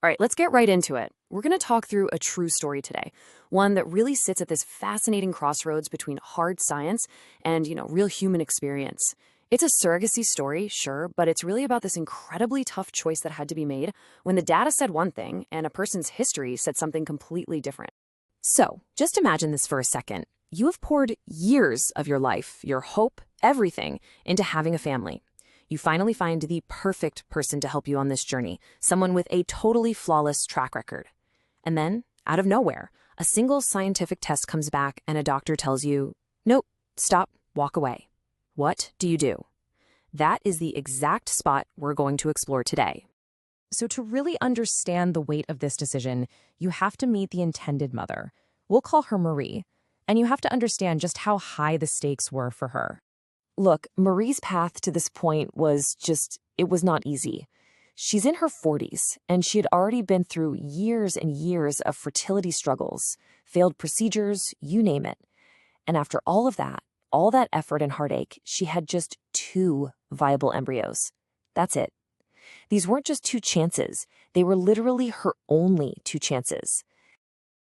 All right, let's get right into it. We're going to talk through a true story today, one that really sits at this fascinating crossroads between hard science and, real human experience. It's a surrogacy story, sure, but it's really about this incredibly tough choice that had to be made when the data said one thing and a person's history said something completely different. So, just imagine this for a second. You have poured years of your life, your hope, everything into having a family. You finally find the perfect person to help you on this journey, someone with a totally flawless track record. And then, out of nowhere, a single scientific test comes back and a doctor tells you, nope, stop, walk away. What do you do? That is the exact spot we're going to explore today. So to really understand the weight of this decision, you have to meet the intended mother. We'll call her Marie, and you have to understand just how high the stakes were for her. Look, Marie's path to this point it was not easy. She's in her 40s, and she had already been through years and years of fertility struggles, failed procedures, you name it. And after all that effort and heartache, she had just 2 viable embryos. That's it. These weren't just 2 chances. They were literally her only 2 chances.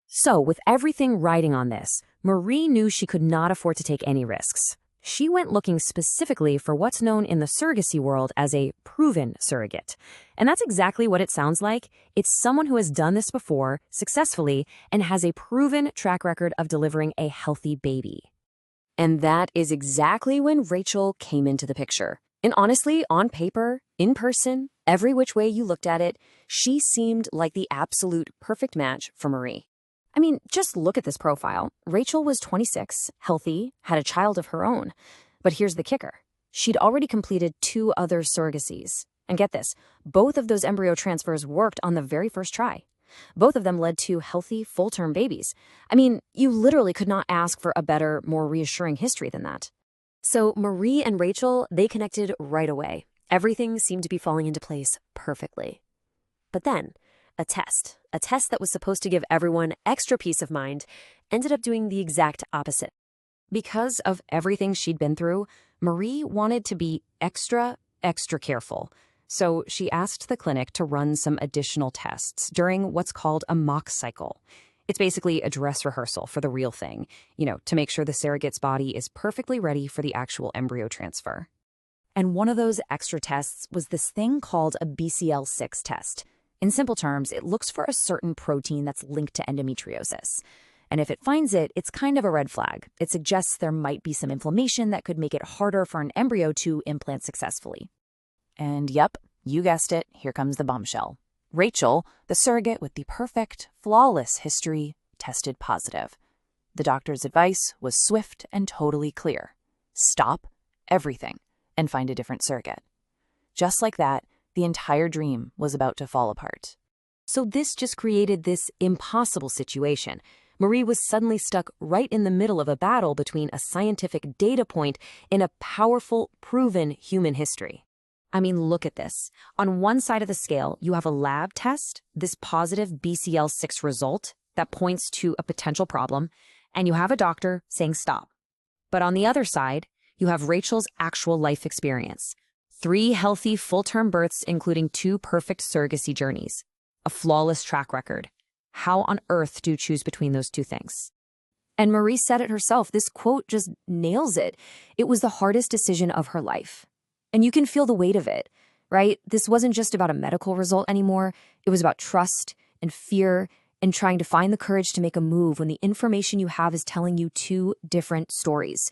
So, with everything riding on this, Marie knew she could not afford to take any risks. She went looking specifically for what's known in the surrogacy world as a proven surrogate. And that's exactly what it sounds like. It's someone who has done this before, successfully, and has a proven track record of delivering a healthy baby. And that is exactly when Rachel came into the picture. And honestly, on paper, in person, every which way you looked at it, she seemed like the absolute perfect match for Marie. I mean, just look at this profile. Rachel was 26, healthy, had a child of her own. But here's the kicker. She'd already completed 2 other surrogacies. And get this, both of those embryo transfers worked on the very first try. Both of them led to healthy, full-term babies. I mean, you literally could not ask for a better, more reassuring history than that. So Marie and Rachel, they connected right away. Everything seemed to be falling into place perfectly. But then, a test that was supposed to give everyone extra peace of mind, ended up doing the exact opposite. Because of everything she'd been through, Marie wanted to be extra careful. So she asked the clinic to run some additional tests during what's called a mock cycle. It's basically a dress rehearsal for the real thing, to make sure the surrogate's body is perfectly ready for the actual embryo transfer. And one of those extra tests was this thing called a BCL6 test. In simple terms, it looks for a certain protein that's linked to endometriosis. And if it finds it, it's kind of a red flag. It suggests there might be some inflammation that could make it harder for an embryo to implant successfully. And yep, you guessed it, here comes the bombshell. Rachel, the surrogate with the perfect, flawless history, tested positive. The doctor's advice was swift and totally clear. Stop everything and find a different surrogate. Just like that, the entire dream was about to fall apart. So this just created this impossible situation. Marie was suddenly stuck right in the middle of a battle between a scientific data point and a powerful, proven human history. I mean, look at this. On one side of the scale, you have a lab test, this positive BCL6 result that points to a potential problem, and you have a doctor saying stop. But on the other side, you have Rachel's actual life experience. 3 healthy full-term births, including 2 perfect surrogacy journeys. A flawless track record. How on earth do you choose between those 2 things? And Marie said it herself. This quote just nails it. It was the hardest decision of her life. And you can feel the weight of it, right? This wasn't just about a medical result anymore. It was about trust and fear and trying to find the courage to make a move when the information you have is telling you 2 different stories.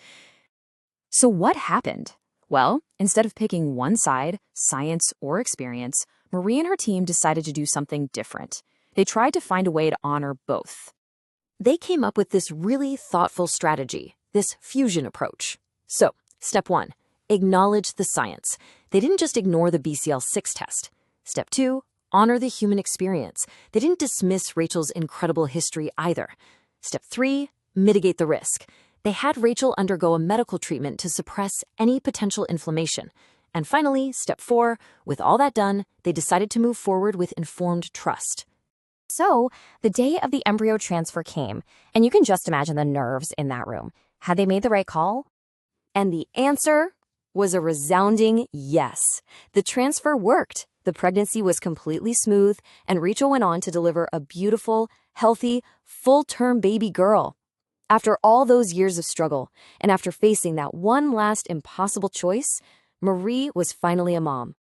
So what happened? Well, instead of picking one side, science or experience, Marie and her team decided to do something different. They tried to find a way to honor both. They came up with this really thoughtful strategy, this fusion approach. So, step 1, acknowledge the science. They didn't just ignore the BCL6 test. Step 2, honor the human experience. They didn't dismiss Rachel's incredible history either. Step 3, mitigate the risk. They had Rachel undergo a medical treatment to suppress any potential inflammation. And finally, step 4, with all that done, they decided to move forward with informed trust. So, the day of the embryo transfer came, and you can just imagine the nerves in that room. Had they made the right call? And the answer was a resounding yes. The transfer worked. The pregnancy was completely smooth, and Rachel went on to deliver a beautiful, healthy, full-term baby girl. After all those years of struggle, and after facing that one last impossible choice, Marie was finally a mom.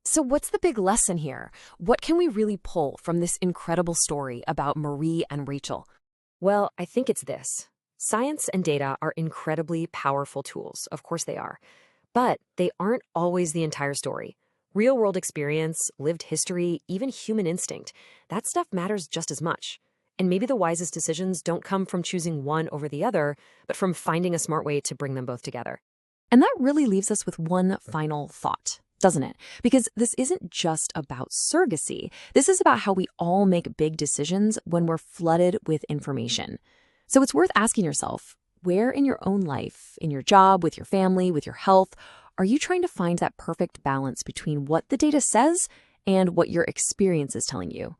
So what's the big lesson here? What can we really pull from this incredible story about Marie and Rachel? Well, I think it's this. Science and data are incredibly powerful tools. Of course they are. But they aren't always the entire story. Real-world experience, lived history, even human instinct, that stuff matters just as much. And maybe the wisest decisions don't come from choosing one over the other, but from finding a smart way to bring them both together. And that really leaves us with one final thought, doesn't it? Because this isn't just about surrogacy. This is about how we all make big decisions when we're flooded with information. So it's worth asking yourself, where in your own life, in your job, with your family, with your health, are you trying to find that perfect balance between what the data says and what your experience is telling you?